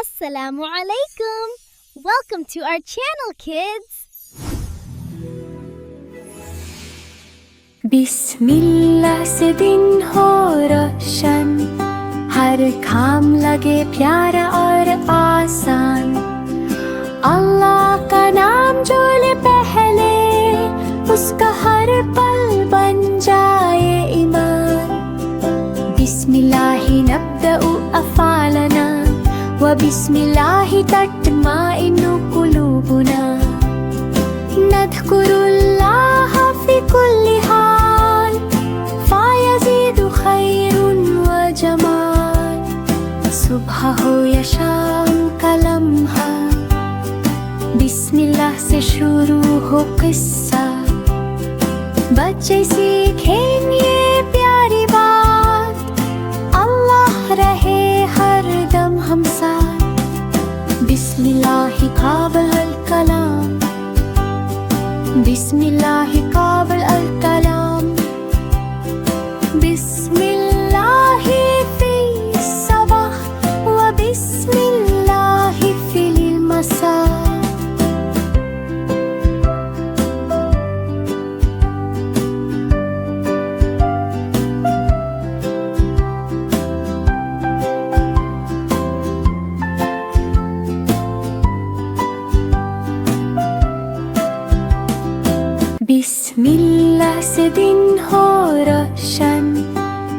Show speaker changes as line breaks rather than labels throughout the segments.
Assalamu alaikum. Welcome to our channel, kids.
बिस्मिल्लाह से दिन हो रोशन, हर काम लगे प्यारा और आसान। अल्लाह का नाम जो ले पहले, उसका हर पल बन जाए ईमान। बिस्मिल्लाहि नब्दउ अफ़ालना व बिस्मिल्लाहि तत्माइन्नु कुलूबुना। नज़्कुरुल्लाह फ़ी कुल्ली हाल फ़यज़ीदु खैरुन व जमाल। सुबह हो या शाम का लम्हा, बिस्मिल्लाह से शुरू हो किस्सा। बच्चे सीखें ये प्यारी बात, अल्लाह रहे हर दम हम साथ। बिस्मिल्लाहि क़ाबिल अल कलाम, बिस्मिल्लाहि क़ाबिल अल कलाम। बिस्मिल्लाहि फ़ी सबह व बिस्मिल्लाहि फ़िल मसा। बिस्मिल्लाह से दिन हो रोशन,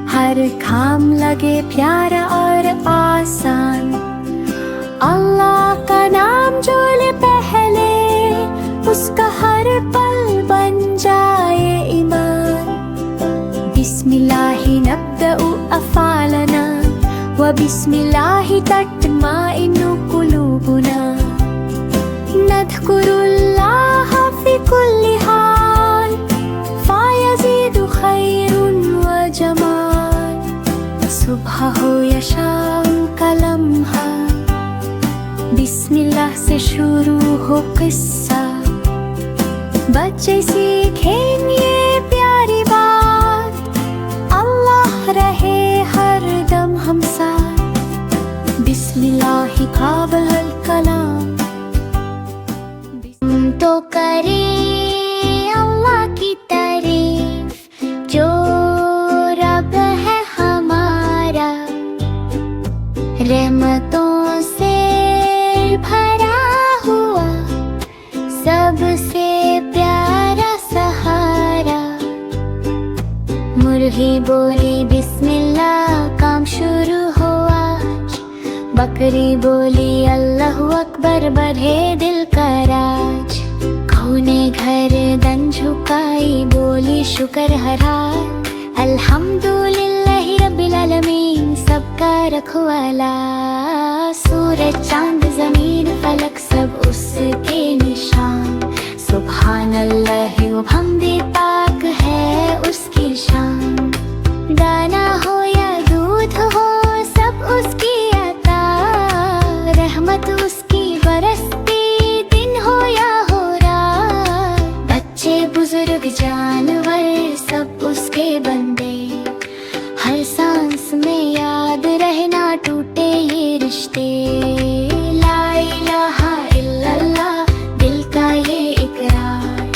हर काम लगे प्यारा और आसान। अल्लाह का नाम जो ले पहले, उसका हर पल बन जाए ईमान। बिस्मिल्लाहि नब्दउ अफ़ालना व बिस्मिल्लाहि तत्माइन्नु कुलूबुना। नज़्कुरुल्लाह फ़ी कुल्ली हाल फ़यज़ीदु खैरुन व जमाल। सुबह हो या शाम का लम्हा, बिस्मिल्लाह से शुरू हो किस्सा। बच्चे सीखें ये प्यारी बात, अल्लाह रहे हर दम हम साथ। बिस्मिल्लाहि क़ाबिल अल कलाम। तो करें अल्लाह की तारीफ, जो रब है हमारा। रहमतों से भरा हुआ, सबसे प्यारा सहारा। मुर्गी बोली बिस्मिल्लाह, काम शुरू हुआ। बकरी बोली अल्लाहु अकबर, बढ़े दिल का राज। गऊ ने गर्दन झुकाई, बोली शुक्र हरा। अल्हम्दुलिल्लाहि रब्बिल आलमीन, सबका रखवाला। सूरज चांद ज़मीन फलक सब उसके निशान। सुब्हानल्लाह व हमदे, पाक है उसकी शान। दाना हो या दूध हो, सब उसकी अता। रहमत उसकी बरसती, दिन हो या हो रात। बच्चे बुजुर्ग जानवर, सब उसके बंदे। हर सांस में याद रहना, टूटे ये रिश्ते। ला इलाहा इल्लल्लाह, दिल का ये इकरार।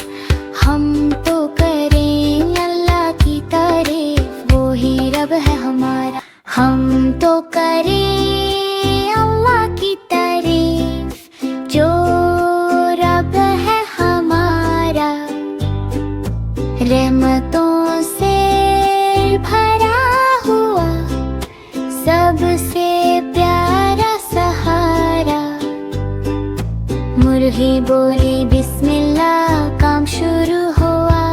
हम तो करें अल्लाह की तारीफ, वो ही रब है हमारा। हम तो करें अल्लाह की तारीफ, जो रब है हमारा। रहमतों से भरा हुआ, सबसे प्यारा सहारा। मुर्गी बोली बिस्मिल्लाह, काम शुरू हुआ।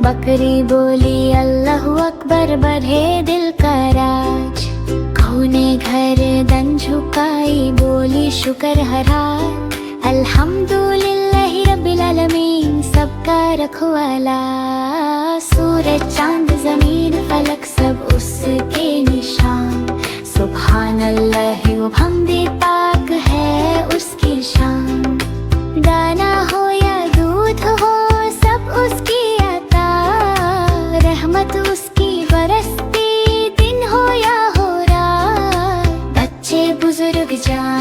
बकरी बोली अल्लाहु अकबर, बढ़े दिल का राज। गऊ ने गर्दन झुकाई, बोली शुक्र हरा। अल्हम्दुलिल्लाहि रब्बिल आलमीन, सबका रखवाला। सूरज चांद ज़मीन फलक सब उसके निशान। सुब्हानल्लाह व हमदे, पाक है उसकी शान। दाना हो या दूध हो, सब उसकी अता। रहमत उसकी बरसती, दिन हो या हो रात। बच्चे बुजुर्ग जान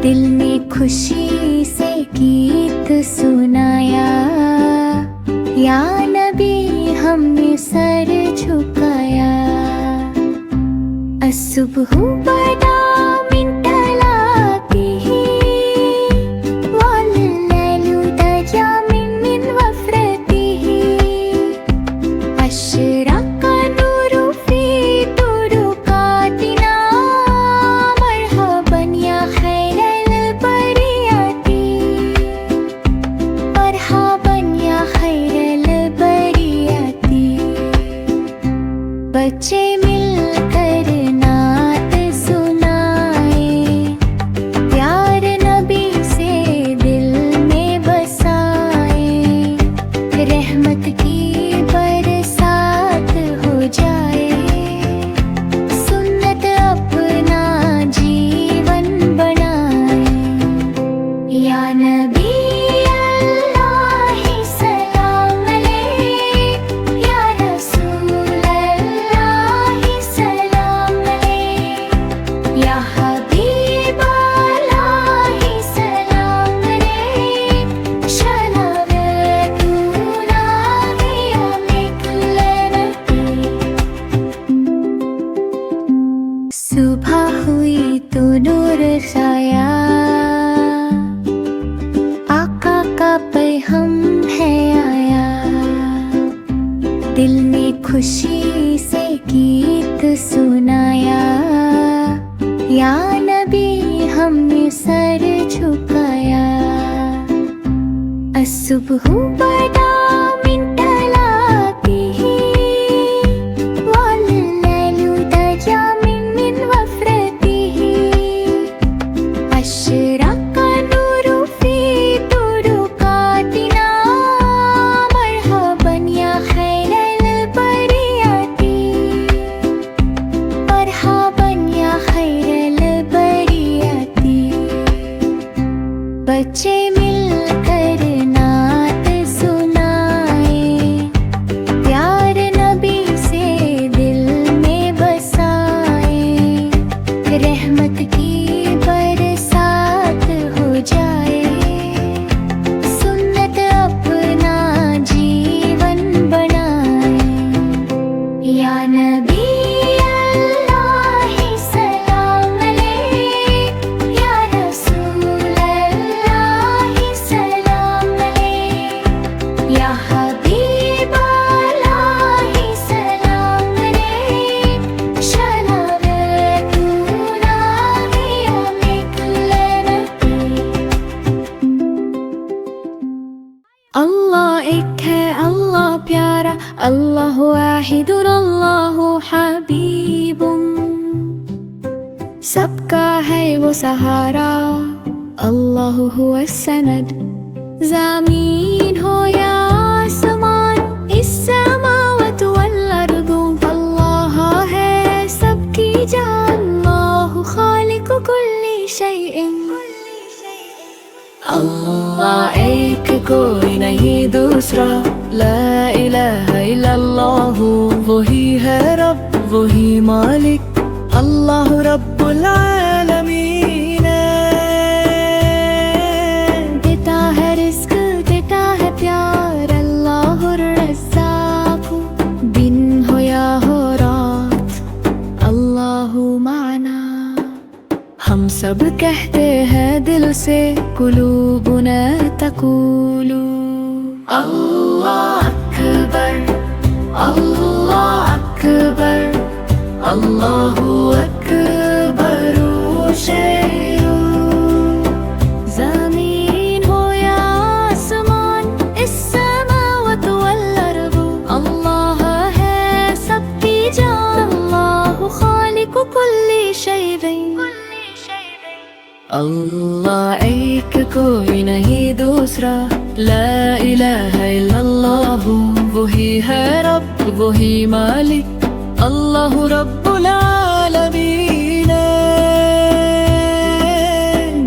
दिल ने खुशी से गीत सुनाया, या नबी हमने सर झुकाया। असुबह बदा मिन तलाक़िही वल्लैलु दजा मिन वफ़रतिही, अशरक़ा नूरु फ़ी तुरुक़ातिना, मरहबन या खैरल बरियती, मरहबन या खैरल बरियती। बच्चे मिलकर नात सुनाए, प्यार नबी से दिल में बसाए, रहमत की बरसात हो जाए, सुन्नत अपना जीवन बनाए। या नबी अल्लाह सलाम अलैक, या रसूल अल्लाह सलाम अलैक, या हबीब अल्लाह सलाम अलैक, शनावतुना बियमिक लनती। सुबह हुई तो नूर छाया, आका का पैगम है आया। दिल ने खुशी से गीत सुनाया, या नबी हमने सर झुकाया। असुबह बदा मिन तलाक़िही वल्लैलु दजा मिन वफ़रतिही, अशरक़ा नूरु फ़ी तुरुक़ातिना, मरहबन या खैरल बरियती, मरहबन या खैरल बरियती। बच्चे मिलकर नात सुनाए, प्यार नबी से दिल में बसाए, रहमत की बरसात हो जाए, सुन्नत अपना जीवन बनाए। या नबी अल्लाह सलाम अलैक, या रसूल अल्लाह सलाम अलैक, या हबीब अल्लाह सलाम अलैक, शनावतुना बियमिक लनती। अल्लाह एक है, अल्लाह प्यारा, अल्लाह वाहिदुन, अल्लाह हबीबुन, सबका है वो सहारा, अल्लाह हुवा सनद। ज़मीन हो या आसमान, इस्समावातु वल अर्दु, अल्लाह है सबकी जान, अल्लाहु खालिकु कुल्ली शैइन। अल्लाह एक कोई नहीं दूसरा, ला इलाहा इल्लल्लाह, वही है रब वही मालिक, अल्लाह रब्बुल आलमीन। देता है रिस्क देता है प्यार, अल्लाहुर रज़्ज़ाक़, दिन हो या हो रात, अल्लाहु माना। हम सब कहते हैं दिल से, कुलूबुना तक़ूलु अल्लाह अकबर, अल्लाह अकबर, अल्लाहु अकबर शैउ। ज़मीन हो या आसमान, इस्समावातु वल अर्दु, अल्लाह है सबकी जान, अल्लाहु खालिकु कुल्ली शैइन। अल्लाह एक कोई नहीं दूसरा, ला इलाहा इल्लल्लाह, वही है रब वही मालिक, अल्लाह रब्बुल आलमीन।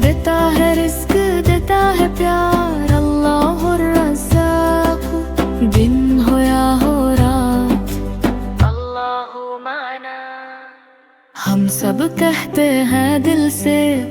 देता है रिस्क देता है प्यार, अल्लाहुर रज़्ज़ाक़, दिन हो या हो रात, अल्लाहु माना। हम सब कहते हैं दिल से,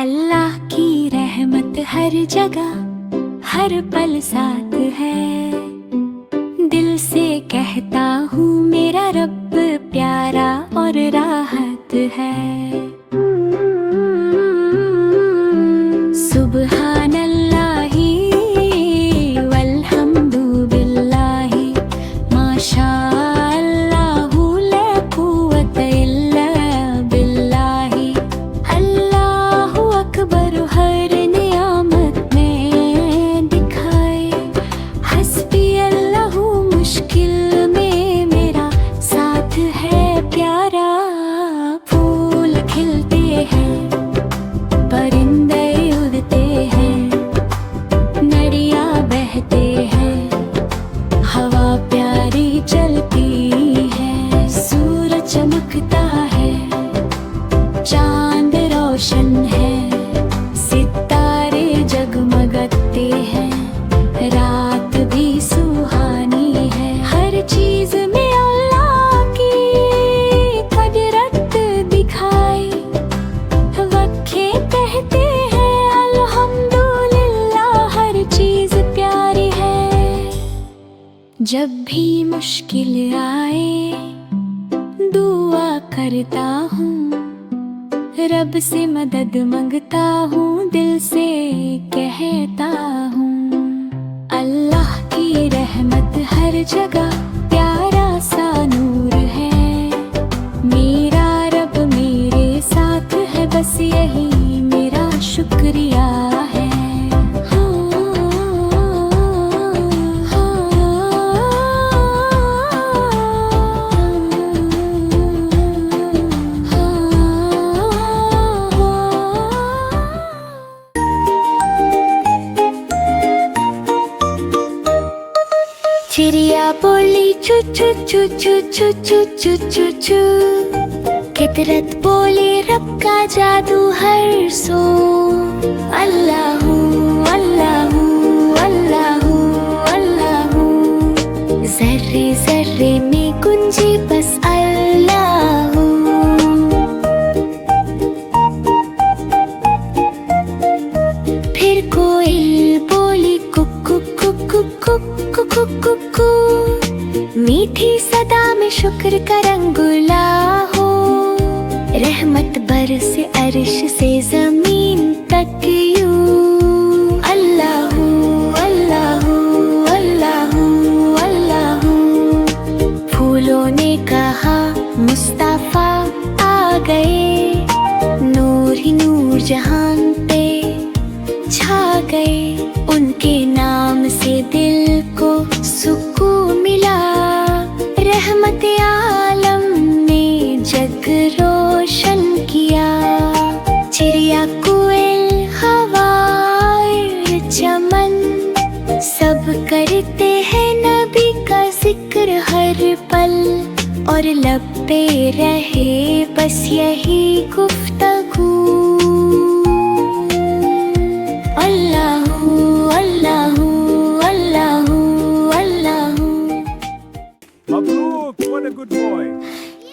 अल्लाह की रहमत हर जगह हर पल साथ है। दिल से कहता हूँ मेरा रब प्यारा और राहत है। सुबहान अल्लाही वल्हम्दु बिल्लाही माशा अल्लाहु ला कुव्वता इल्ला बिल्लाही। अल्लाहु अकबर हर नियामत में दिखाए। हस्बी अल्लाहु मुश्किल में मेरा साथ है प्यारा। फूल खिलते हैं परिंदे उड़ते हैं नदियाँ बहते हैं हवा प्यारी चलती है। सूरज चमकता है चांद रोशन है सितारे जगमगाते हैं रात भी सुहानी है। हर चीज में अल्लाह की कुदरत दिखाई। वक्खे कहते हैं अल्हम्दुलिल्लाह हर चीज प्यारी है। जब भी मुश्किल आए दुआ करता हूँ रब से मदद मांगता हूँ दिल से कहता हूँ। अल्लाह की रहमत हर जगह प्यारा सा नूर है। मेरा रब मेरे साथ है बस यही मेरा शुक्रिया है। चिड़िया बोली चू चू चू चू चू चू चू चू चू। फितरत बोली रब का जादू हर सो। अल्लाहू अल्लाहू अल्लाहू अल्लाहू। जर्रे जर्रे में गुंजे बस अल्लाहू। फिर कोयल बोली कुकु कुकु कुकु कुकु कुकु। मीठी सदा में शुक्र का रंगुला हो। रहमत बरसे अर्श से जमीन तक यूं। अल्लाहू अल्लाहू अल्लाहू अल्लाहू। फूलों ने कहा मुस्तफा आ गए। नूर ही नूर जहान पे छा गए। उनके नाम से दिल को सुकून मिला। रहमत आलम ने जग रोशन किया। चिड़िया कोयल हवा चमन सब करते हैं नबी का जिक्र हर पल। और लब पे रहे बस यही गुफ्तगू। Allahu Allahu Allahu Allahu.
Mabrook, what a good boy.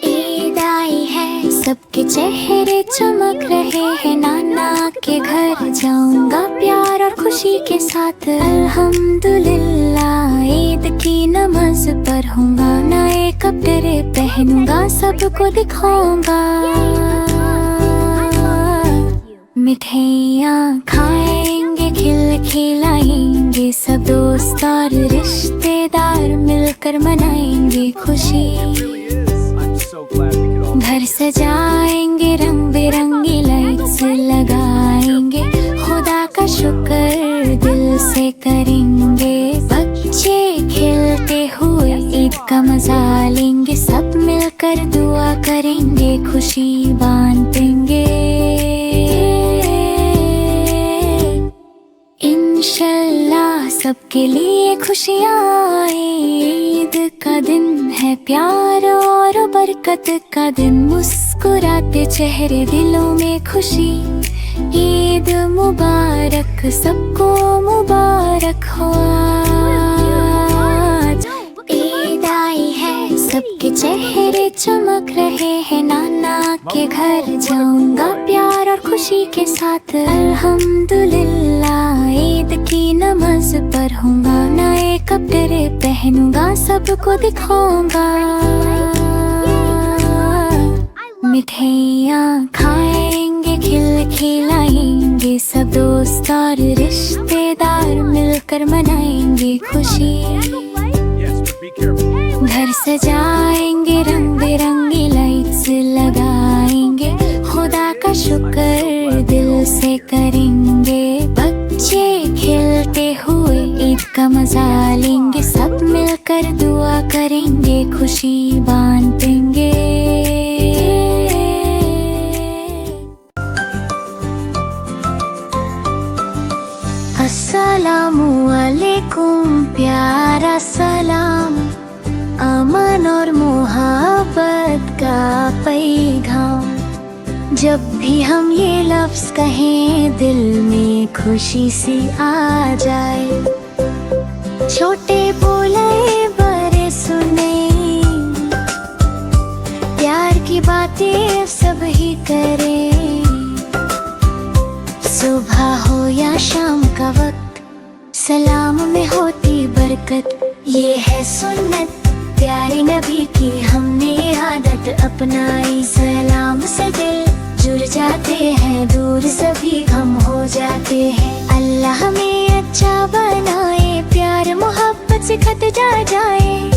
Eid आई है सबके चेहरे चमक रहे हैं। नाना के घर जाऊंगा प्यार और खुशी के साथ। अल्हम्दुलिल्लाह ईद की नमाज पढ़ूंगा। नए कपड़े पहनूंगा सबको दिखाऊंगा। मिठाइयाँ खाएंगे खिलाएंगे सब दोस्त और रिश्तेदार मिलकर मनाएंगे खुशी। घर सजाएंगे रंग बिरंगी लाइट्स लगाएंगे। खुदा का शुक्र दिल से करेंगे। बच्चे खेलते हुए ईद का मजा लेंगे। सब मिलकर दुआ करेंगे खुशी बांटेंगे। इंशाल्लाह सबके खुशियाँ आए। ईद का दिन है प्यार और बरकत का दिन, मुस्कुराते चेहरे दिलों में खुशी। ईद मुबारक, सबको मुबारक हो आज। ईद आई है, सबके चेहरे चमक रहे हैं। नाना के घर जाऊंगा प्यार और खुशी के साथ। अल्हम्दुलिल्लाह, ईद की नमाज पढ़ूंगा, नए कपड़े पहनूंगा, सबको दिखाऊंगा। मिठाइयाँ खाएंगे, खिलाएंगे, सब दोस्त और रिश्तेदार मिलकर मनाएंगे खुशी। घर सजाएंगे, रंग बिरंगी लाइट्स लगाएंगे, खुदा का शुक्र दिल से करेंगे। बच्चे खेलते हुए ईद का मजा लेंगे, सब मिलकर दुआ करेंगे, खुशी बांटेंगे। अस्सलामु अलैकुम, प्यारा सलाम, अमन और मोहब्बत का पैगाम। जब भी हम ये लफ्ज़ कहें, दिल में खुशी सी आ जाए। छोटे बोले बड़े सुने, प्यार की बातें सब ही करें। सुबह हो या शाम का वक्त, सलाम में होती बरकत। ये है सुन्नत प्यारे नबी की, हमने आदत अपनाई। सलाम से दिल जुड़ जाते हैं, दूर सभी गम हो जाते हैं। अल्लाह हमें अच्छा बनाए, प्यार मोहब्बत से खत जा जाए।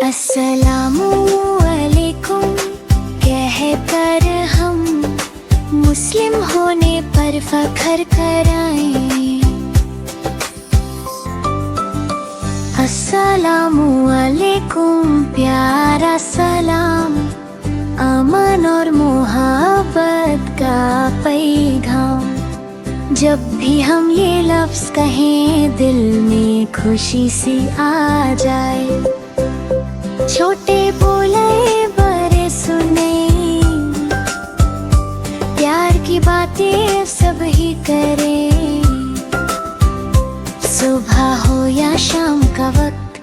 अस्सलामु अलैकुम कहकर हम मुस्लिम होने पर फख्र कराएं। अस्सलामु अलैकुम, प्यारा सलाम, अमन और मोहब्बत का पैगाम। जब भी हम ये लफ्ज़ कहें, दिल में खुशी सी आ जाए। छोटे बोले बड़े सुने, प्यार की बातें सब ही करें। सुबह हो या शाम का वक्त,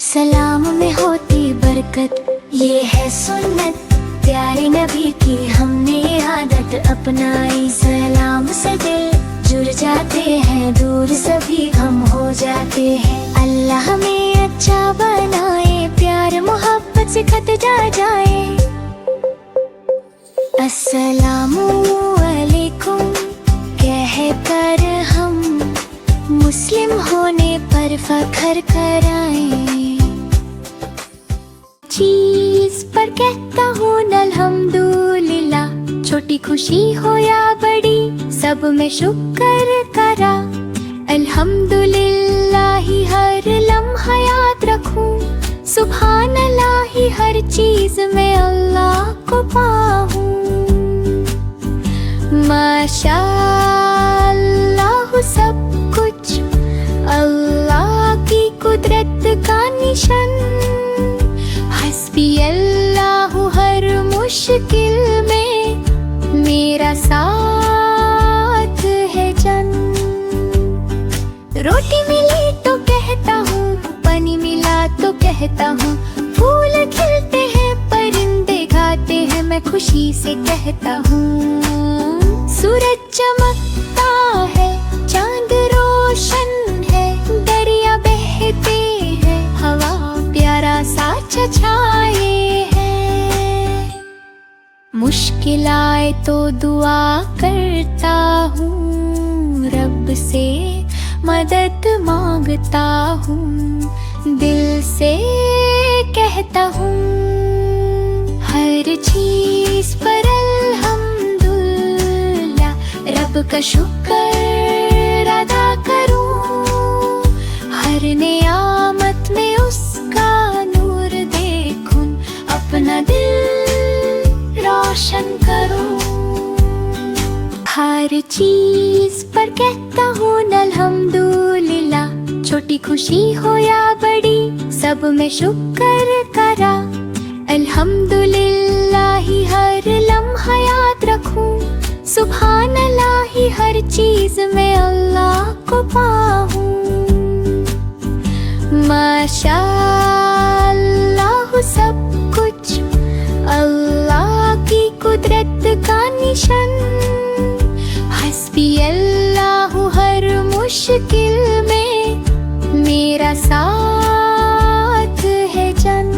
सलाम में होती बरकत। ये है सुन्नत प्यारे नबी की, हमने आदत अपनाई। सलाम से दिल जुड़ जाते हैं, दूर सभी गम हो जाते हैं। अल्लाह हमें अच्छा बनाए, प्यार मोहब्बत से खत जा जाए। अस्सलामु अलैकुम कहकर हम मुस्लिम होने पर फख्र कराएं। चीज पर कहता हूँ अल्हम्दुलिल्लाह, छोटी खुशी हो या बड़ी, सब में शुक्र करा। अल्हम्दुलिल्लाह ही हर लम्हा याद रखूं, सुभान अल्लाह ही हर चीज में अल्लाह को पाऊं। माशा अल्लाह सब कुछ अल्लाह की कुदरत का निशान। हस्बी अल्लाह हर मुश्किल में मेरा साथ है जन। रोटी मिली तो कहता हूँ, पानी मिला तो कहता हूँ, फूल खिलते हैं परिंदे गाते हैं, मैं खुशी से कहता हूँ। सूरज चमकता है, चांद रोशन है, दरिया बहते हैं, हवा प्यारा सा छछाए है। मुश्किल आए तो दुआ करता हूँ, रब से मदद मांगता हूँ, दिल से कहता हूँ। हर चीज पर अल्हम्दुलिल्लाह, रब का शुक्र अदा करूँ। हर नियामत में उसका नूर देखूं, अपना दिल रोशन करूँ। हर चीज पर कहता हूँ अल्हम्दुलिल्लाह, छोटी खुशी हो या बड़ी, सब में शुक्र करा। अल्हम्दुलिल्लाह ही हर लम्हा याद रखूं, सुभान अल्लाह ही हर चीज में अल्लाह को पाऊं। माशा अल्लाह सब कुछ अल्लाह की कुदरत का निशान। हस्बी अल्लाह हर मुश्किल में मेरा साथ है जन।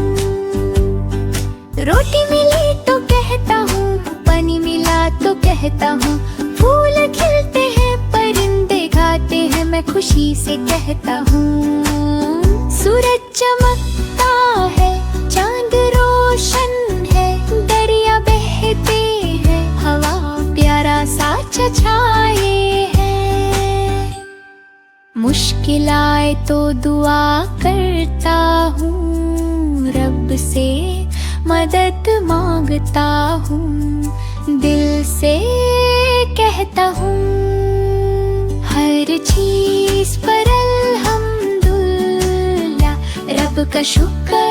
रोटी मिली तो कहता हूँ, पानी मिला तो कहता हूँ, फूल खिलते हैं परिंदे गाते हैं, मैं खुशी से कहता हूँ। सूरज चमकता है, चांद रोशन है, दरिया बहते हैं, हवा प्यारा सा छछाए है। मुश्किल आए तो दुआ करता हूँ, रब से मदद मांगता हूँ, दिल से कहता हूँ। हर चीज पर अल्हम्दुलिल्लाह, रब का शुक्र